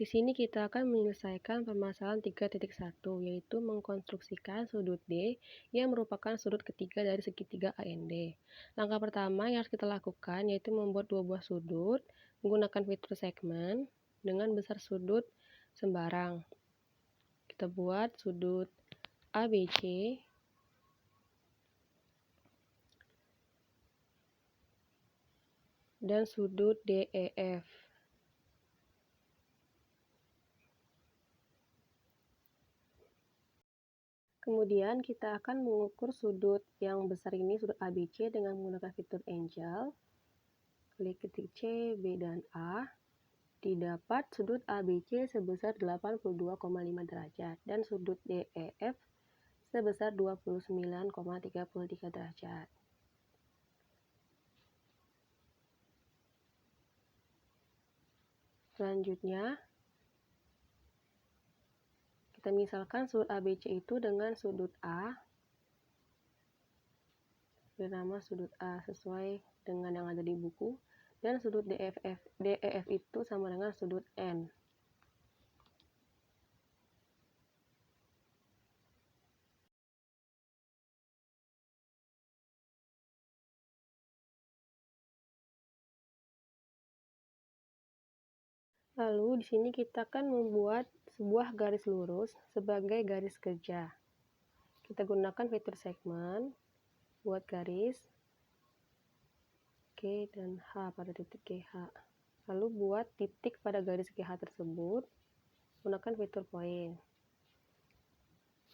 Di sini kita akan menyelesaikan permasalahan 3.1, yaitu mengkonstruksikan sudut D yang merupakan sudut ketiga dari segitiga AND. Langkah pertama yang harus kita lakukan yaitu membuat dua buah sudut menggunakan fitur segmen dengan besar sudut sembarang. Kita buat sudut ABC dan sudut DEF. Kemudian kita akan mengukur sudut yang besar ini, sudut ABC, dengan menggunakan fitur angle. Klik titik C, B, dan A. Didapat sudut ABC sebesar 82,5 derajat dan sudut DEF sebesar 29,33 derajat. Selanjutnya, kita misalkan sudut ABC itu dengan sudut A, bernama sudut A sesuai dengan yang ada di buku, dan sudut DEF itu sama dengan sudut N. Lalu di sini kita akan membuat sebuah garis lurus sebagai garis kerja. Kita gunakan fitur segmen, buat garis G dan H pada titik GH. Lalu buat titik pada garis GH tersebut, gunakan fitur point.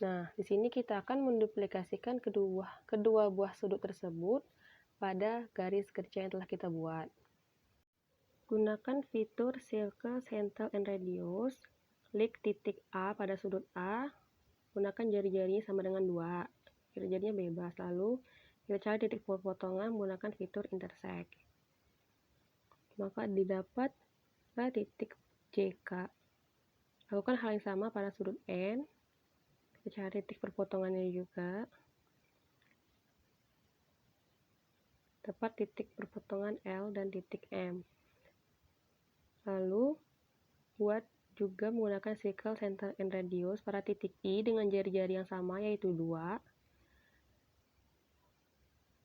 Nah, di sini kita akan menduplikasikan kedua buah sudut tersebut pada garis kerja yang telah kita buat. Gunakan fitur Circle, Center, and Radius. Klik titik A pada sudut A. Gunakan jari-jarinya sama dengan 2. Jari-jarinya bebas. Lalu kita cari titik perpotongan menggunakan fitur Intersect. Maka didapatlah titik JK. Lakukan hal yang sama pada sudut N. Kita cari titik perpotongannya juga. Dapat titik perpotongan L dan titik M. Lalu buat juga menggunakan Circle, Center, and Radius pada titik I dengan jari-jari yang sama yaitu 2.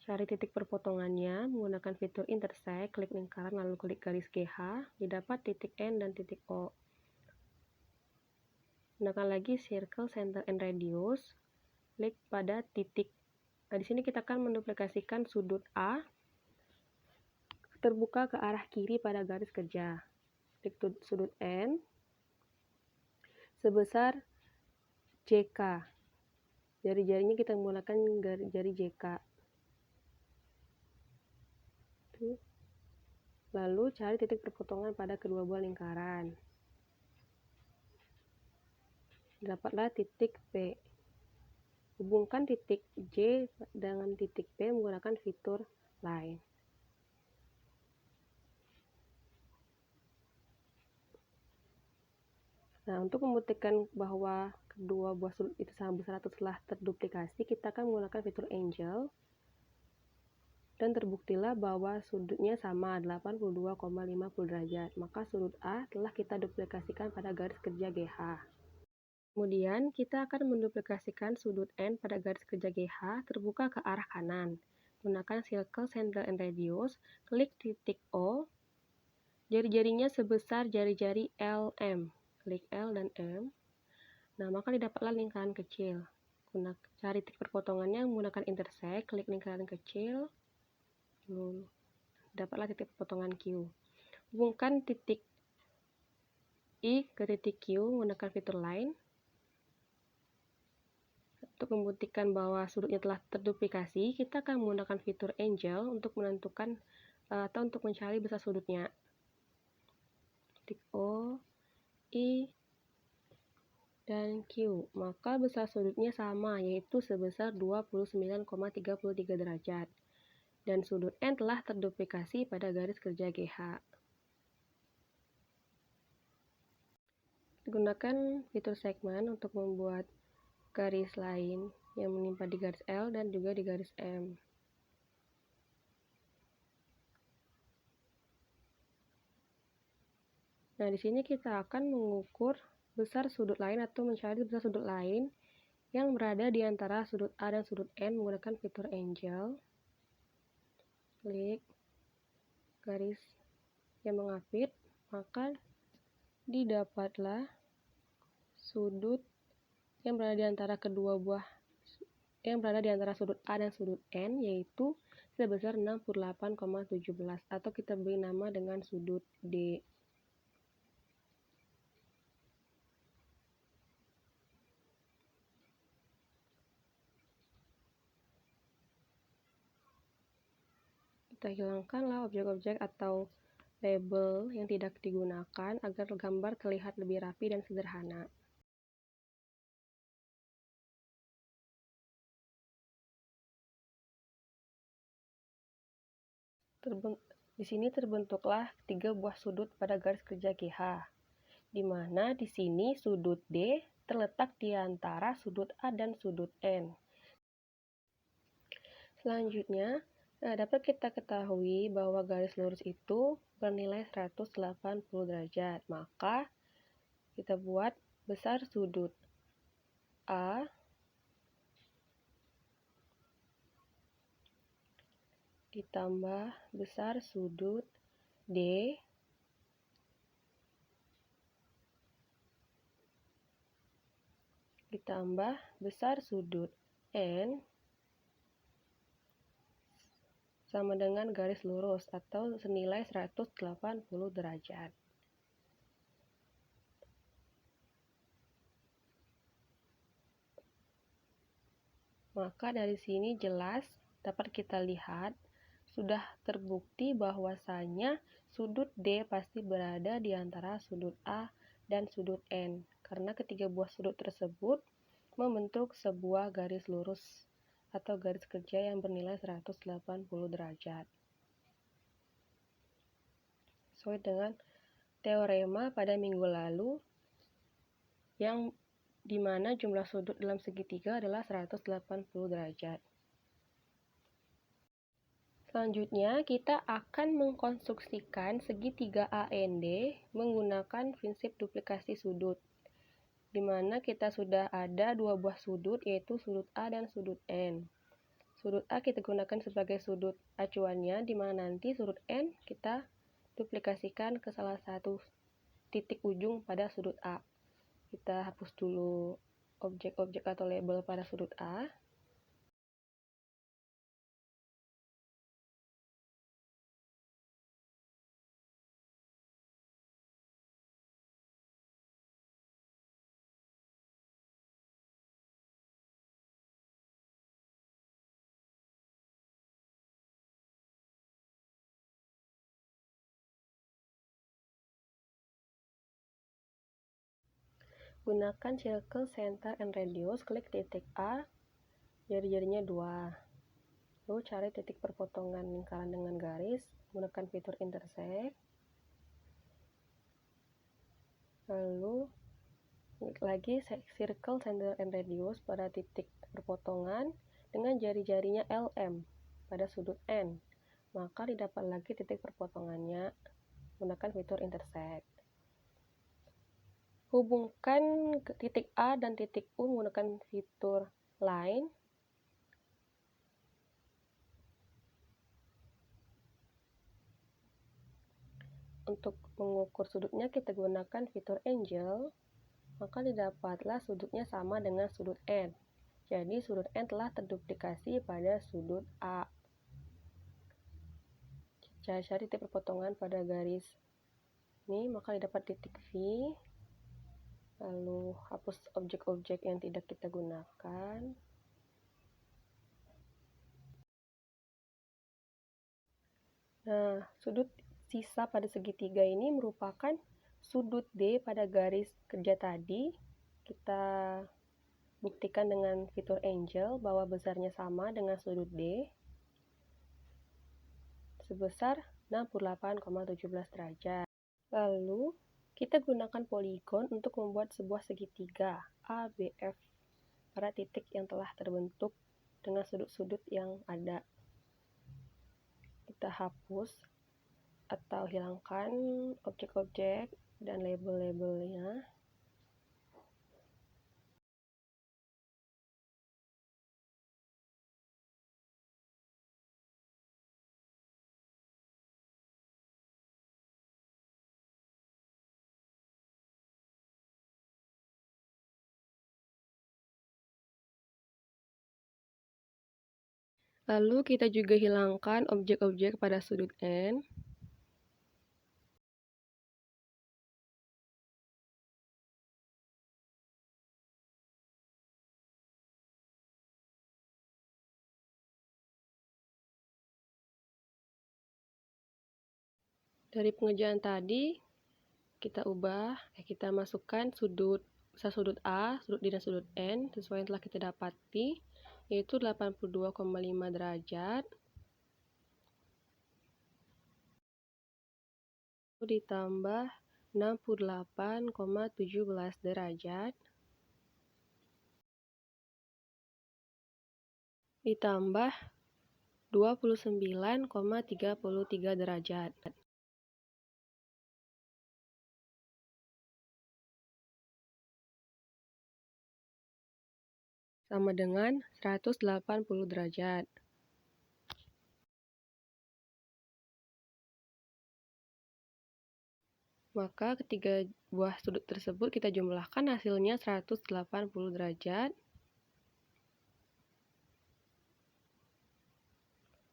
Cari titik perpotongannya menggunakan fitur Intersect, klik lingkaran lalu klik garis GH, didapat titik N dan titik O. Gunakan lagi Circle, Center, and Radius, klik pada titik. Nah, di sini kita akan menduplikasikan sudut A terbuka ke arah kiri pada garis kerja. Klik sudut N sebesar JK. Jari-jarinya kita menggunakan jari JK. Lalu cari titik perpotongan pada kedua buah lingkaran. Dapatlah titik P. Hubungkan titik J dengan titik P menggunakan fitur line. Nah, untuk membuktikan bahwa kedua buah sudut itu sama besar atau telah terduplikasi, kita akan menggunakan fitur angle. Dan terbuktilah bahwa sudutnya sama 82,50 derajat. Maka sudut A telah kita duplikasikan pada garis kerja GH. Kemudian kita akan menduplikasikan sudut N pada garis kerja GH terbuka ke arah kanan. Gunakan Circle, Center, and Radius, klik titik O. Jari-jarinya sebesar jari-jari LM. Klik L dan M. Nah, maka didapatlah lingkaran kecil. Cari titik perpotongannya menggunakan Intersect, klik lingkaran kecil. Dapatlah titik potongan Q. Hubungkan titik I ke titik Q menggunakan fitur line. Untuk membuktikan bahwa sudutnya telah terduplikasi, kita akan menggunakan fitur angle untuk menentukan atau untuk mencari besar sudutnya. Titik O, I, dan Q. Maka besar sudutnya sama, yaitu sebesar 29,33 derajat. Dan sudut N telah terduplikasi pada garis kerja GH. Gunakan fitur segmen untuk membuat garis lain yang menimpa di garis L dan juga di garis M. Nah, di sini kita akan mengukur besar sudut lain atau mencari besar sudut lain yang berada di antara sudut A dan sudut N menggunakan fitur angle. Klik garis yang mengapit, maka didapatlah sudut yang berada di antara sudut A dan sudut N, yaitu sebesar 68,17 atau kita beri nama dengan sudut D. Kita hilangkanlah objek-objek atau label yang tidak digunakan agar gambar terlihat lebih rapi dan sederhana. Di sini terbentuklah 3 buah sudut pada garis kerja GH, di mana di sini sudut D terletak di antara sudut A dan sudut N. Selanjutnya, dapat kita ketahui bahwa garis lurus itu bernilai 180 derajat. Maka, kita buat besar sudut A ditambah besar sudut D ditambah besar sudut N sama dengan garis lurus atau senilai 180 derajat. Maka dari sini jelas dapat kita lihat sudah terbukti bahwasanya sudut D pasti berada di antara sudut A dan sudut N, karena ketiga buah sudut tersebut membentuk sebuah garis lurus atau garis kerja yang bernilai 180 derajat. Sesuai dengan teorema pada minggu lalu, yang dimana jumlah sudut dalam segitiga adalah 180 derajat. Selanjutnya, kita akan mengkonstruksikan segitiga AND menggunakan prinsip duplikasi sudut, di mana kita sudah ada 2 buah sudut, yaitu sudut A dan sudut N. Sudut A kita gunakan sebagai sudut acuannya, di mana nanti sudut N kita duplikasikan ke salah satu titik ujung pada sudut A. Kita hapus dulu objek-objek atau label pada sudut A. Gunakan circle, center, and radius. Klik titik A, jari-jarinya 2. Lalu cari titik perpotongan lingkaran dengan garis, gunakan fitur intersect. Lalu klik lagi circle, center, and radius pada titik perpotongan dengan jari-jarinya LM pada sudut N. Maka didapat lagi titik perpotongannya, gunakan fitur intersect. Hubungkan titik A dan titik U menggunakan fitur line. Untuk mengukur sudutnya kita gunakan fitur angle, maka didapatlah sudutnya sama dengan sudut N. Jadi sudut N telah terduplikasi pada sudut A. Cari titik perpotongan pada garis ini, maka didapat titik V. Lalu hapus objek-objek yang tidak kita gunakan. Nah, sudut sisa pada segitiga ini merupakan sudut D pada garis kerja tadi. Kita buktikan dengan fitur angle bahwa besarnya sama dengan sudut D sebesar 68,17 derajat. Lalu kita gunakan poligon untuk membuat sebuah segitiga ABF pada titik yang telah terbentuk dengan sudut-sudut yang ada. Kita hapus atau hilangkan objek-objek dan label-labelnya. Lalu kita juga hilangkan objek-objek pada sudut N. Dari pengerjaan tadi, kita masukkan sudut A, sudut D, dan sudut N sesuai yang telah kita dapati, yaitu 82,5 derajat ditambah 68,17 derajat ditambah 29,33 derajat. Sama dengan 180 derajat. Maka ketiga buah sudut tersebut kita jumlahkan, hasilnya 180 derajat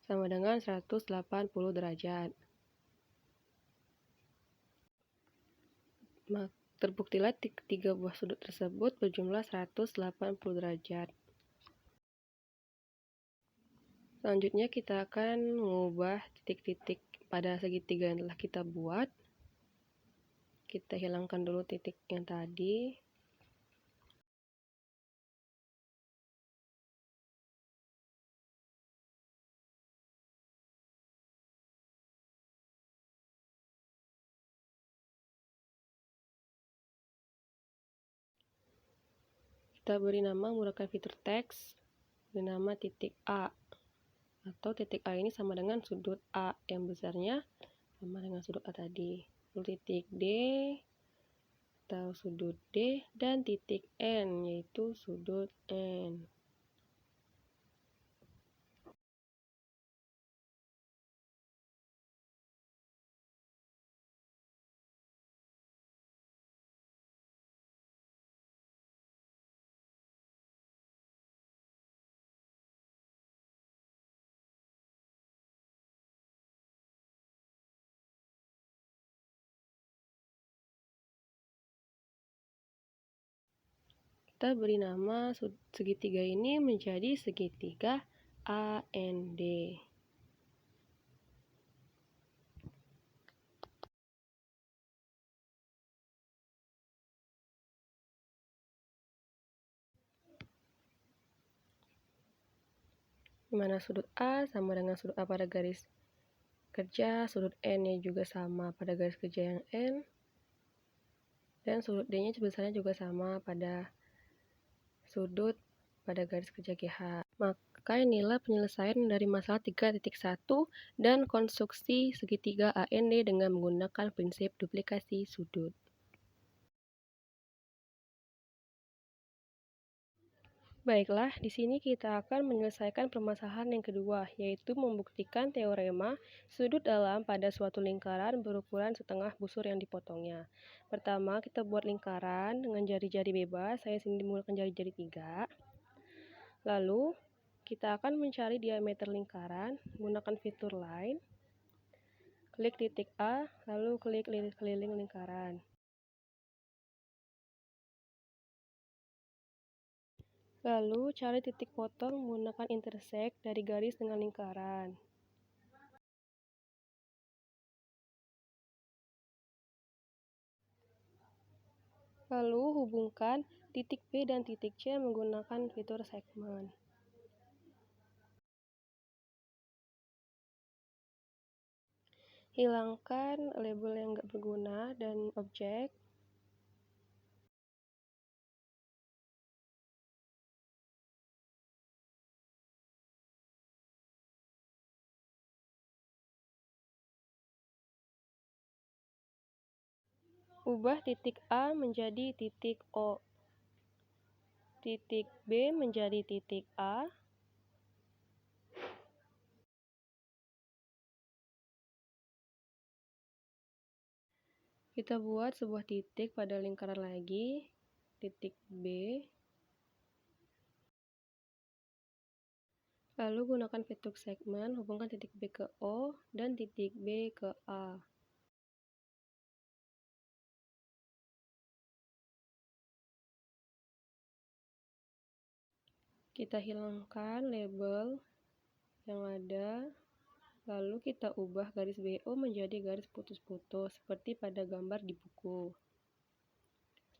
sama dengan 180 derajat. Terbuktilah tiga buah sudut tersebut berjumlah 180 derajat. Selanjutnya kita akan mengubah titik-titik pada segitiga yang telah kita buat. Kita hilangkan dulu titik yang tadi. Kita beri nama menggunakan fitur teks, beri nama titik A. Atau titik A ini sama dengan sudut A yang besarnya sama dengan sudut A tadi. Lalu titik D atau sudut D, dan titik N yaitu sudut N. Kita beri nama segitiga ini menjadi segitiga AND. Di mana sudut A sama dengan sudut A pada garis kerja, sudut N-nya juga sama pada garis kerja yang N, dan sudut D-nya besarnya juga sama pada sudut pada garis kerja GH. Maka inilah penyelesaian dari masalah 3.1 dan konstruksi segitiga AND dengan menggunakan prinsip duplikasi sudut. Baiklah, di sini kita akan menyelesaikan permasalahan yang kedua, yaitu membuktikan teorema sudut dalam pada suatu lingkaran berukuran setengah busur yang dipotongnya. Pertama, kita buat lingkaran dengan jari-jari bebas. Saya sini menggunakan jari-jari 3. Lalu, kita akan mencari diameter lingkaran menggunakan fitur line. Klik titik A, lalu klik keliling lingkaran. Lalu, cari titik potong menggunakan intersect dari garis dengan lingkaran. Lalu, hubungkan titik P dan titik C menggunakan fitur segmen. Hilangkan label yang nggak berguna dan objek. Ubah titik A menjadi titik O. Titik B menjadi titik A. Kita buat sebuah titik pada lingkaran lagi, titik B. Lalu gunakan fitur segmen, hubungkan titik B ke O dan titik B ke A. Kita hilangkan label yang ada, lalu kita ubah garis BO menjadi garis putus-putus, seperti pada gambar di buku.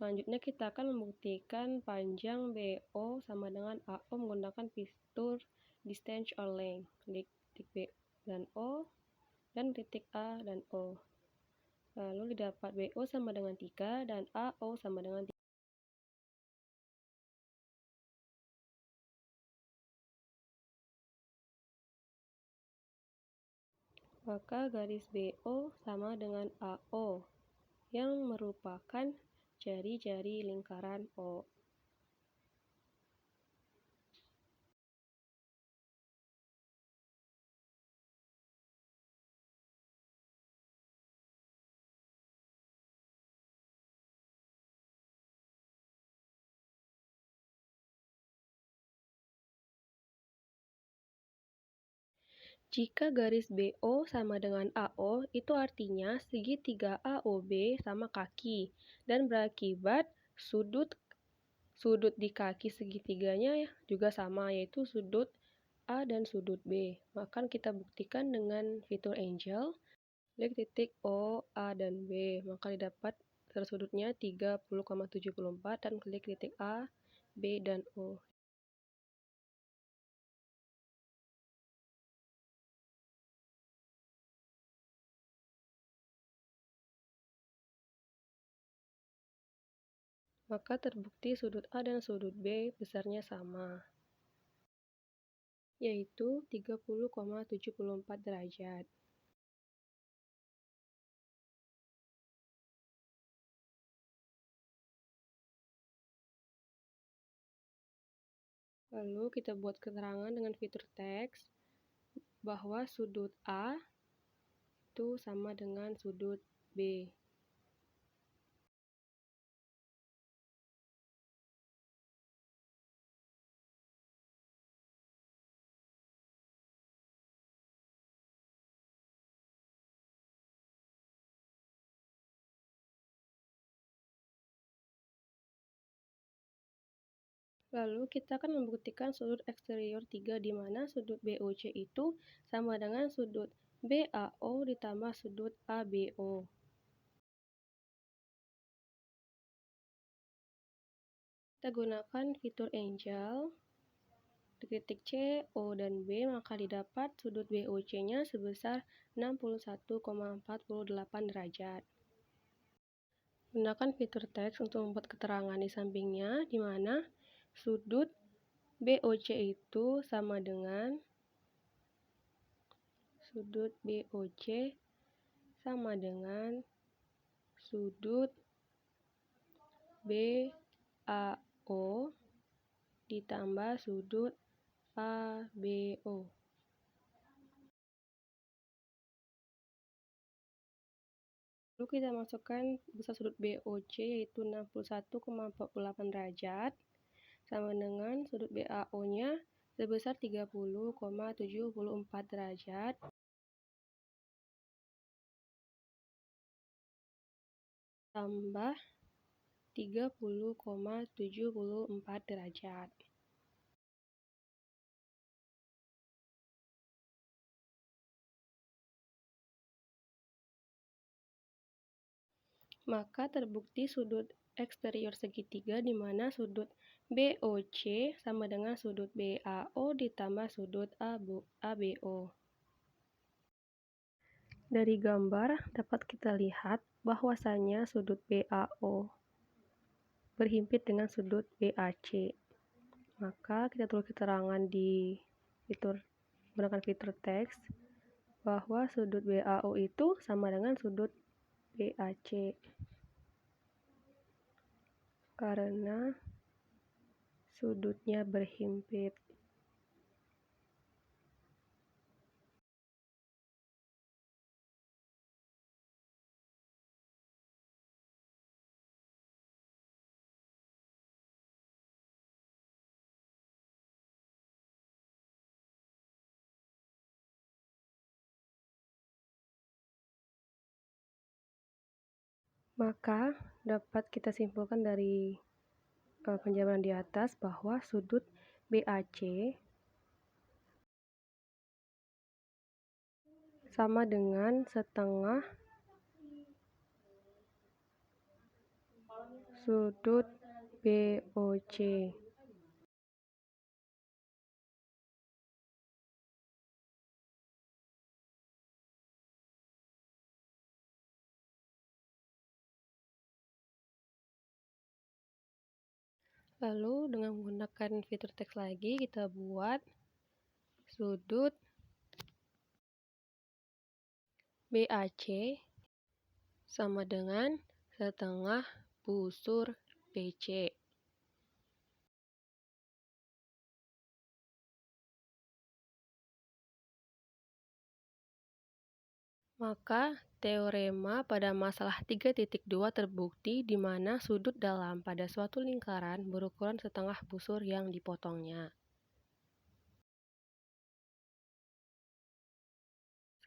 Selanjutnya kita akan membuktikan panjang BO sama dengan AO menggunakan fitur distance or length. Klik titik B dan O, dan titik A dan O. Lalu didapat BO sama dengan 3 dan AO sama dengan 3. Maka garis BO sama dengan AO, yang merupakan jari-jari lingkaran O. Jika garis BO sama dengan AO, itu artinya segitiga AOB sama kaki, dan berakibat sudut di kaki segitiganya juga sama, yaitu sudut A dan sudut B. Maka kita buktikan dengan fitur angel. Klik titik O, A, dan B, maka didapat sudutnya 30,74 dan klik titik A, B, dan O. Maka terbukti sudut A dan sudut B besarnya sama, yaitu 30,74 derajat. Lalu kita buat keterangan dengan fitur teks bahwa sudut A itu sama dengan sudut B. Lalu kita akan membuktikan sudut eksterior 3 di mana sudut BOC itu sama dengan sudut BAO ditambah sudut ABO. Kita gunakan fitur angel, di titik C, O, dan B, maka didapat sudut BOC-nya sebesar 61,48 derajat. Gunakan fitur teks untuk membuat keterangan di sampingnya, di mana sudut BOC itu sama dengan sudut BAO ditambah sudut ABO. Lalu kita masukkan besar sudut BOC yaitu 61,48 derajat sama dengan sudut BAO-nya sebesar 30,74 derajat. Tambah 30,74 derajat. Maka terbukti sudut eksterior segitiga di mana sudut BOC sama dengan sudut BAO ditambah sudut ABO. Dari gambar dapat kita lihat bahwasannya sudut BAO berhimpit dengan sudut BAC. Maka kita tulis keterangan di menggunakan fitur teks bahwa sudut BAO itu sama dengan sudut BAC. karena sudutnya berhimpit. Maka dapat kita simpulkan dari penjabaran di atas bahwa sudut BAC sama dengan setengah sudut BOC. Lalu dengan menggunakan fitur teks lagi, kita buat sudut BAC sama dengan setengah busur BC. Maka teorema pada masalah 3.2 terbukti di mana sudut dalam pada suatu lingkaran berukuran setengah busur yang dipotongnya.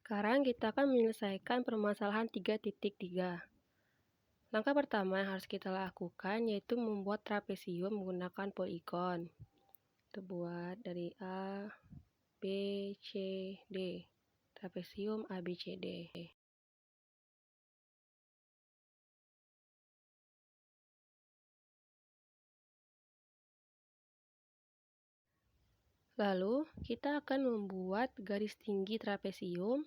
Sekarang kita akan menyelesaikan permasalahan 3.3. Langkah pertama yang harus kita lakukan yaitu membuat trapesium menggunakan poligon. Kita buat dari A, B, C, D. Trapesium ABCD. Lalu, kita akan membuat garis tinggi trapesium.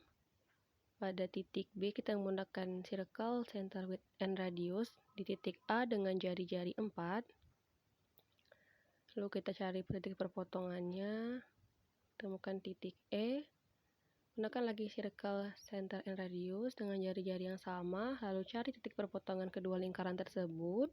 Pada titik B, kita menggunakan circle, center, width, and radius. Di titik A dengan jari-jari 4. Lalu kita cari titik perpotongannya. Temukan titik E. Gunakan lagi circle, center, and radius dengan jari-jari yang sama. Lalu cari titik perpotongan kedua lingkaran tersebut.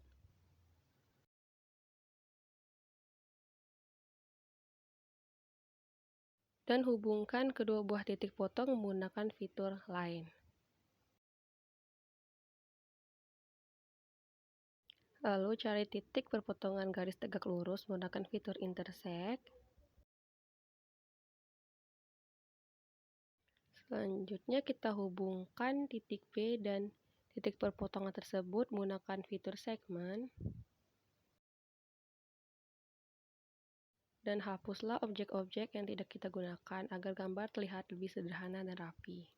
Dan hubungkan kedua buah titik potong menggunakan fitur line. Lalu cari titik perpotongan garis tegak lurus menggunakan fitur intersect. Selanjutnya kita hubungkan titik B dan titik perpotongan tersebut menggunakan fitur segment. Dan hapuslah objek-objek yang tidak kita gunakan agar gambar terlihat lebih sederhana dan rapi.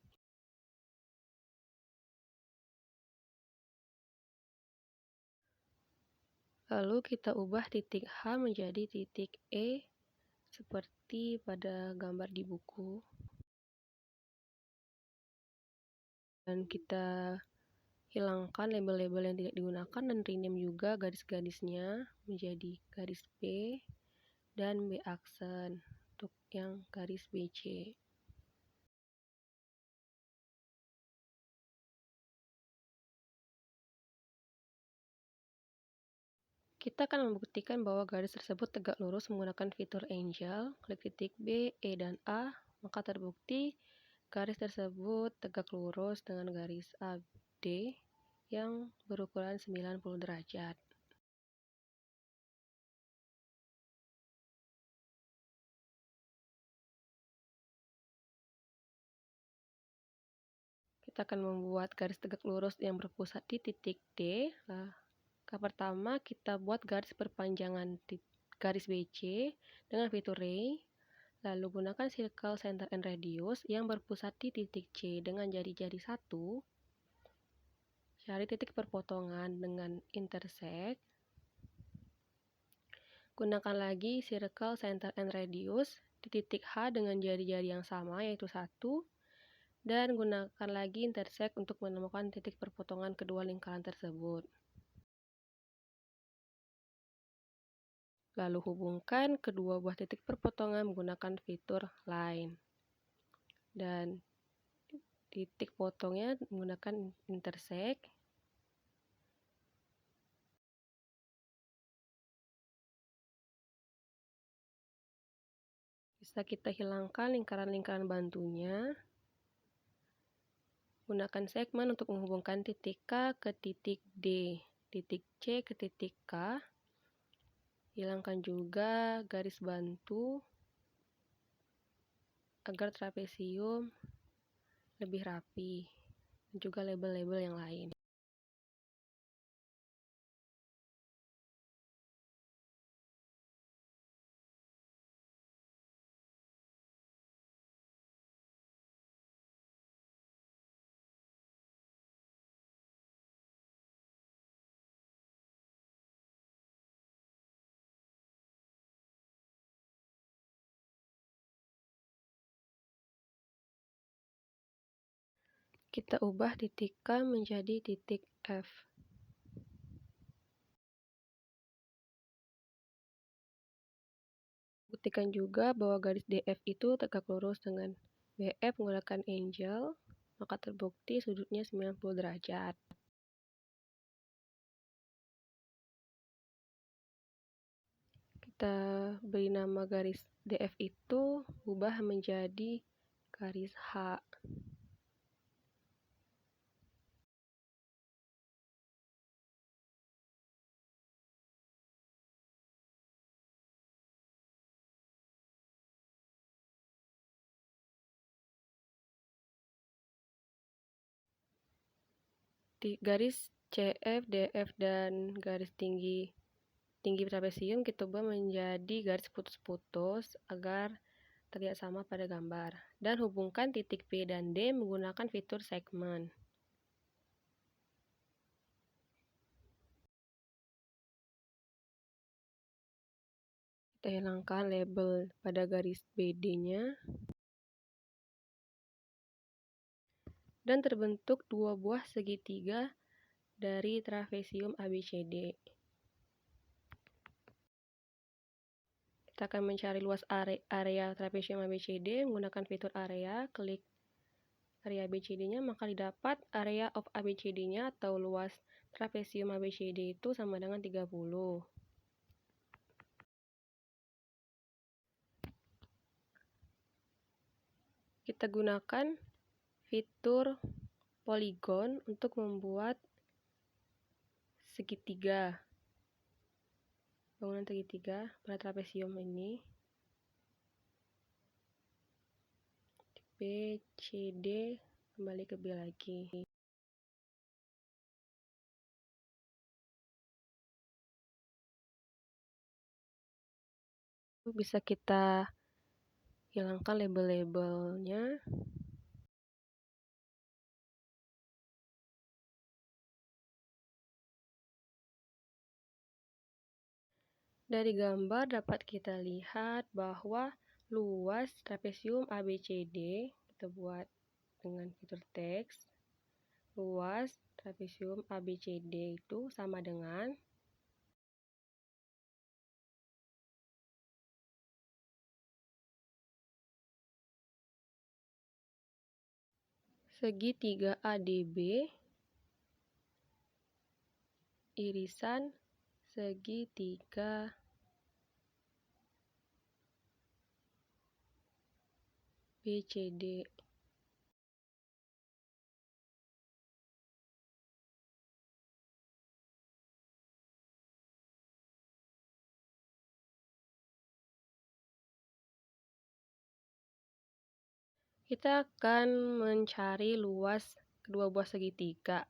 Lalu kita ubah titik H menjadi titik E seperti pada gambar di buku. Dan kita hilangkan label-label yang tidak digunakan dan rename juga garis-garisnya menjadi garis B dan B aksen untuk yang garis BC. Kita akan membuktikan bahwa garis tersebut tegak lurus menggunakan fitur angel. Klik titik B, E, dan A, maka terbukti garis tersebut tegak lurus dengan garis AD yang berukuran 90 derajat. Kita akan membuat garis tegak lurus yang berpusat di titik D. Langkah pertama, kita buat garis perpanjangan garis BC dengan fitur ray. Lalu gunakan circle, center, and radius yang berpusat di titik C dengan jari-jari 1. Cari titik perpotongan dengan intersect. Gunakan lagi circle, center, and radius di titik H dengan jari-jari yang sama yaitu 1. Dan gunakan lagi intersect untuk menemukan titik perpotongan kedua lingkaran tersebut. Lalu hubungkan kedua buah titik perpotongan menggunakan fitur line. Dan titik potongnya menggunakan intersect. Bisa kita hilangkan lingkaran-lingkaran bantunya. Gunakan segmen untuk menghubungkan titik K ke titik D, titik C ke titik K. Hilangkan juga garis bantu agar trapesium lebih rapi, dan juga label-label yang lain. Kita ubah titik K menjadi titik F. Buktikan juga bahwa garis DF itu tegak lurus dengan BF menggunakan angle, maka terbukti sudutnya 90 derajat. Kita beri nama garis DF itu ubah menjadi garis H. Garis CF, DF, dan garis tinggi trapesium kita ubah menjadi garis putus-putus agar terlihat sama pada gambar. Dan hubungkan titik P dan D menggunakan fitur segmen. Kita hilangkan label pada garis BD-nya. Dan terbentuk dua buah segitiga dari trapesium ABCD. Kita akan mencari luas area trapesium ABCD menggunakan fitur area, klik area ABCD-nya, maka didapat area of ABCD-nya atau luas trapesium ABCD itu sama dengan 30. Kita gunakan fitur poligon untuk membuat segitiga, bangunan segitiga pada trapesium ini. B, C, D, kembali ke B lagi. Bisa kita hilangkan label-labelnya. Dari gambar dapat kita lihat bahwa luas trapesium ABCD, kita buat dengan fitur teks, luas trapesium ABCD itu sama dengan segitiga ADB irisan segitiga BCD. Kita akan mencari luas kedua buah segitiga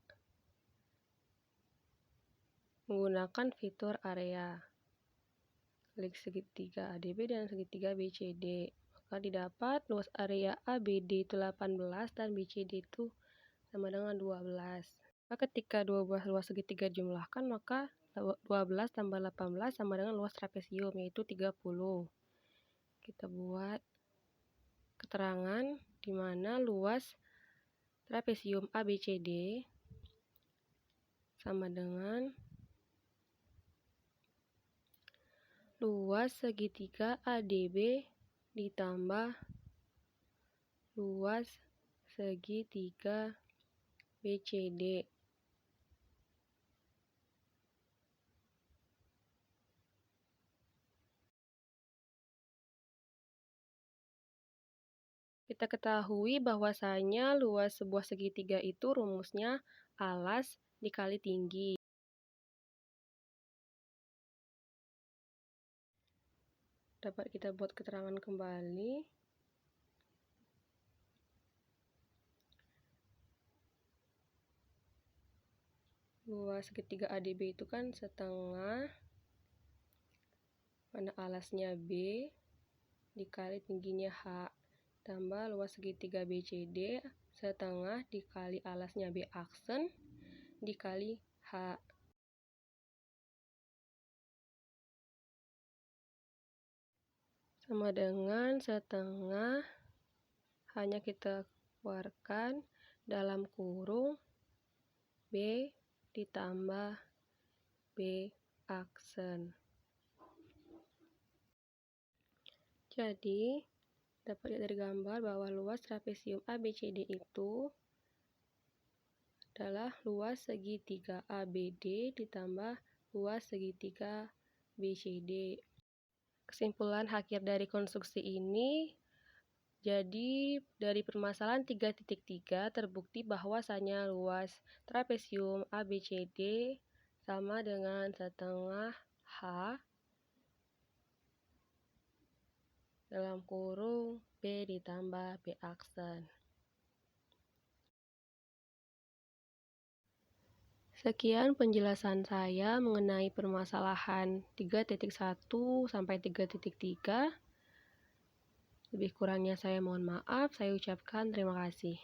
menggunakan fitur area. Klik segitiga ADB dan segitiga BCD. Maka didapat luas area ABD itu 18 dan BCD itu sama dengan 12. Maka ketika dua buah luas segitiga dijumlahkan, maka 12 tambah 18 sama dengan luas trapesium, yaitu 30. Kita buat keterangan di mana luas trapesium ABCD sama dengan luas segitiga ADB ditambah luas segitiga BCD. Kita ketahui bahwasanya luas sebuah segitiga itu rumusnya alas dikali tinggi. Dapat kita buat keterangan kembali. Luas segitiga ADB itu kan setengah, mana alasnya B, dikali tingginya H, tambah luas segitiga BCD, setengah dikali alasnya B aksen, dikali H. Sama dengan setengah, hanya kita keluarkan dalam kurung B ditambah B aksen. Jadi, dapat lihat dari gambar bahwa luas trapesium ABCD itu adalah luas segitiga ABD ditambah luas segitiga BCD. Kesimpulan akhir dari konstruksi ini, jadi dari permasalahan 3.3 terbukti bahwasanya luas trapesium ABCD sama dengan setengah H dalam kurung B ditambah B aksen. Sekian penjelasan saya mengenai permasalahan 3.1 sampai 3.3. Lebih kurangnya saya mohon maaf, saya ucapkan terima kasih.